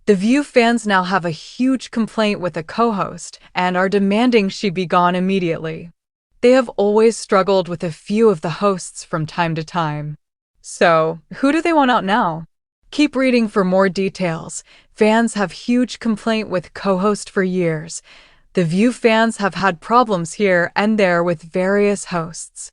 The View fans now have a huge complaint with the co-host and are demanding she be gone immediately. They have always struggled with a few of the hosts from time to time. So, who do they want out now? Keep reading for more details. Fans have huge complaint with co-host for years. The View fans have had problems here and there with various hosts.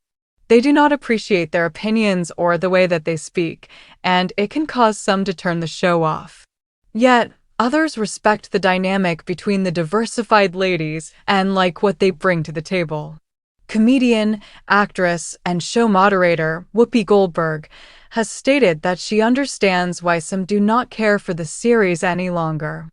They do not appreciate their opinions or the way that they speak, and it can cause some to turn the show off. Yet, others respect the dynamic between the diversified ladies and like what they bring to the table. Comedian, actress, and show moderator Whoopi Goldberg has stated that she understands why some do not care for the series any longer.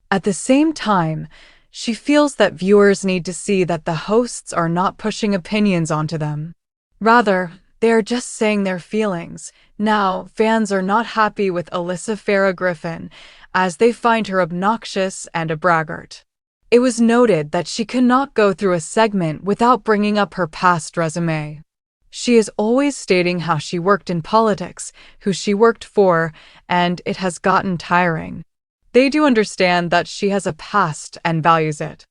At the same time, she feels that viewers need to see that the hosts are not pushing opinions onto them. Rather, they are just saying their feelings. Now, fans are not happy with Alyssa Farah Griffin, as they find her obnoxious and a braggart. It was noted that she cannot go through a segment without bringing up her past resume. She is always stating how she worked in politics, who she worked for, and it has gotten tiring. They do understand that she has a past and values it.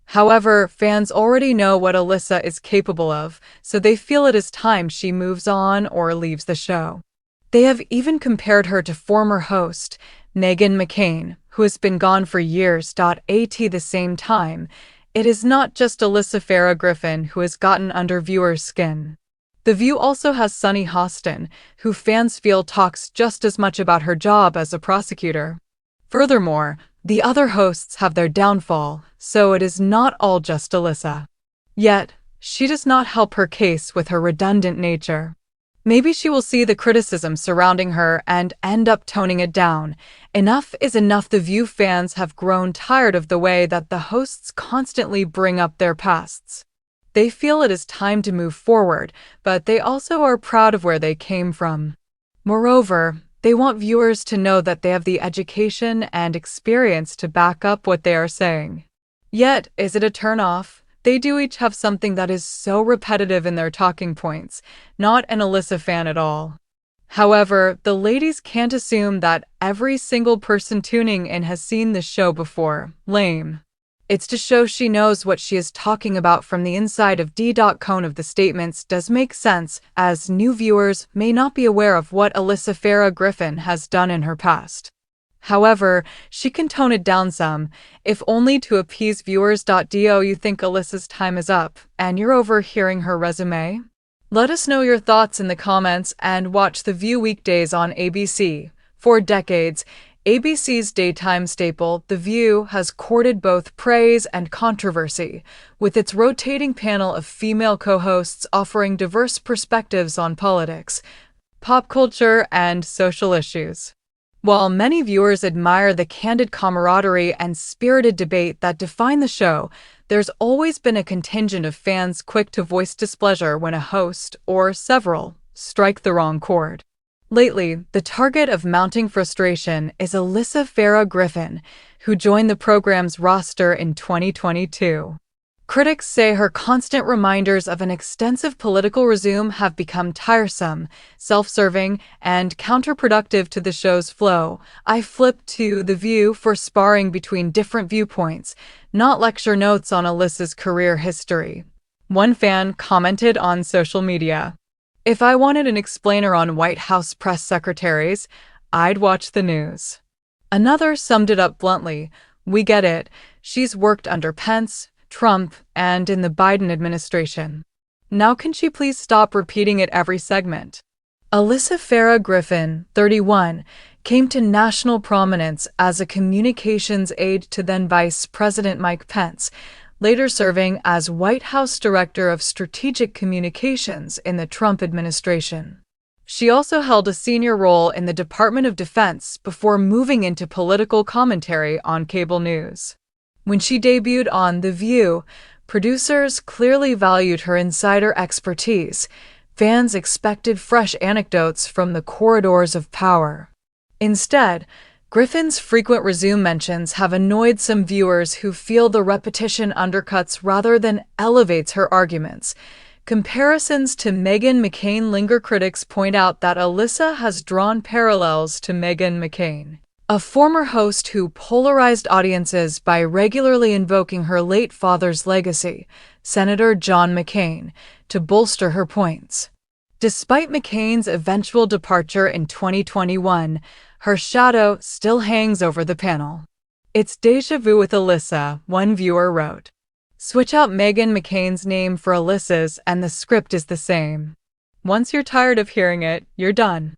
However, fans already know what Alyssa is capable of, so they feel it is time she moves on or leaves the show. They have even compared her to former host Meghan McCain, who has been gone for years. At the same time, it is not just Alyssa Farah Griffin who has gotten under viewers' skin. The View also has Sunny Hostin, who fans feel talks just as much about her job as a prosecutor. Furthermore, the other hosts have their downfall, so it is not all just Alyssa. Yet, she does not help her case with her redundant nature. Maybe she will see the criticism surrounding her and end up toning it down. Enough is enough. The View fans have grown tired of the way that the hosts constantly bring up their pasts. They feel it is time to move forward, but they also are proud of where they came from. Moreover, they want viewers to know that they have the education and experience to back up what they are saying. Yet, is it a turn-off? They do each have something that is so repetitive in their talking points, not an Alyssa fan at all. However, the ladies can't assume that every single person tuning in has seen this show before. Lame. It's to show she knows what she is talking about from the inside of D.Cone of the statements does make sense, as new viewers may not be aware of what Alyssa Farah Griffin has done in her past. However, she can tone it down some, if only to appease viewers. Do you think Alyssa's time is up, and you're overhearing her resume? Let us know your thoughts in the comments and watch The View weekdays on ABC. For decades, ABC's daytime staple, The View, has courted both praise and controversy, with its rotating panel of female co-hosts offering diverse perspectives on politics, pop culture, and social issues. While many viewers admire the candid camaraderie and spirited debate that define the show, there's always been a contingent of fans quick to voice displeasure when a host, or several, strike the wrong chord. Lately, the target of mounting frustration is Alyssa Farah Griffin, who joined the program's roster in 2022. Critics say her constant reminders of an extensive political resume have become tiresome, self-serving, and counterproductive to the show's flow. I flipped to The View for sparring between different viewpoints, not lecture notes on Alyssa's career history. One fan commented on social media, "If I wanted an explainer on White House press secretaries, I'd watch the news." Another summed it up bluntly, "We get it, she's worked under Pence, Trump, and in the Biden administration. Now can she please stop repeating it every segment?" Alyssa Farah Griffin, 31, came to national prominence as a communications aide to then Vice President Mike Pence, later serving as White House Director of Strategic Communications in the Trump administration. She also held a senior role in the Department of Defense before moving into political commentary on cable news. When she debuted on The View, producers clearly valued her insider expertise. Fans expected fresh anecdotes from the corridors of power. Instead, Griffin's frequent resume mentions have annoyed some viewers who feel the repetition undercuts rather than elevates her arguments. Comparisons to Meghan McCain linger. Critics point out that Alyssa has drawn parallels to Meghan McCain. a former host who polarized audiences by regularly invoking her late father's legacy, Senator John McCain, to bolster her points. Despite McCain's eventual departure in 2021, her shadow still hangs over the panel. "It's déjà vu with Alyssa," one viewer wrote. "Switch out Meghan McCain's name for Alyssa's and the script is the same. Once you're tired of hearing it, you're done."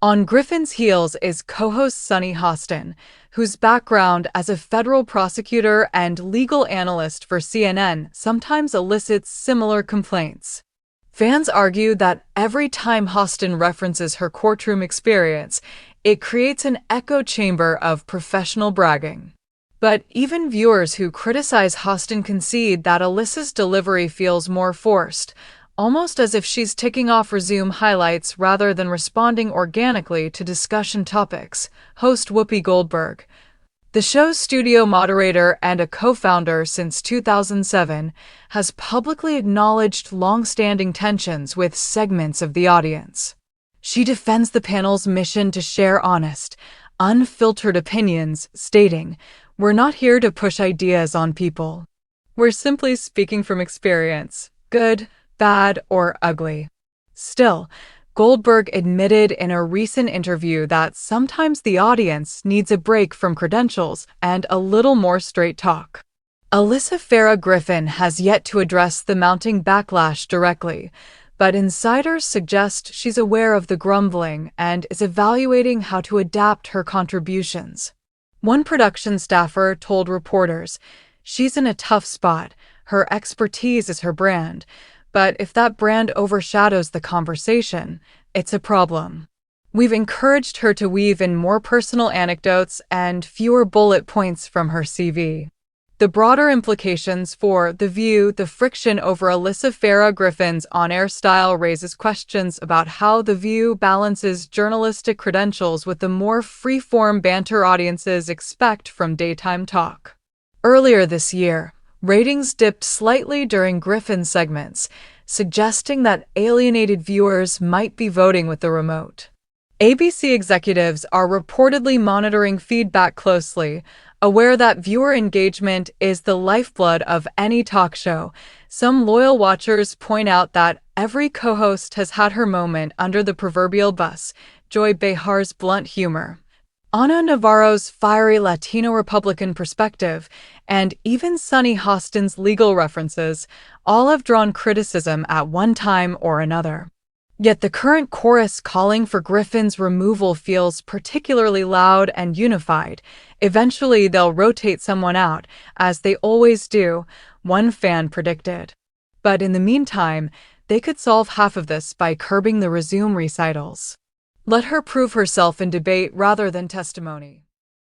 On Griffin's heels is co-host Sunny Hostin, whose background as a federal prosecutor and legal analyst for CNN sometimes elicits similar complaints. Fans argue that every time Hostin references her courtroom experience, it creates an echo chamber of professional bragging. But even viewers who criticize Hostin concede that Alyssa's delivery feels more forced, almost as if she's ticking off resume highlights rather than responding organically to discussion topics. Host Whoopi Goldberg, the show's studio moderator and a co-founder since 2007, has publicly acknowledged long-standing tensions with segments of the audience. She defends the panel's mission to share honest, unfiltered opinions, stating, "We're not here to push ideas on people. We're simply speaking from experience, good, bad, or ugly." Still, Goldberg admitted in a recent interview that sometimes the audience needs a break from credentials and a little more straight talk. Alyssa Farah Griffin has yet to address the mounting backlash directly, but insiders suggest she's aware of the grumbling and is evaluating how to adapt her contributions. One production staffer told reporters, "She's in a tough spot. Her expertise is her brand. But if that brand overshadows the conversation, it's a problem. We've encouraged her to weave in more personal anecdotes and fewer bullet points from her CV." The broader implications for The View, the friction over Alyssa Farah Griffin's on-air style raises questions about how The View balances journalistic credentials with the more free-form banter audiences expect from daytime talk. Earlier this year, ratings dipped slightly during Griffin's segments, suggesting that alienated viewers might be voting with the remote. ABC executives are reportedly monitoring feedback closely, aware that viewer engagement is the lifeblood of any talk show. Some loyal watchers point out that every co-host has had her moment under the proverbial bus, Joy Behar's blunt humor, Ana Navarro's fiery Latino Republican perspective, and even Sunny Hostin's legal references, all have drawn criticism at one time or another. Yet the current chorus calling for Griffin's removal feels particularly loud and unified. "Eventually they'll rotate someone out, as they always do," one fan predicted. But in the meantime, they could solve half of this by curbing the resume recitals. Let her prove herself in debate rather than testimony.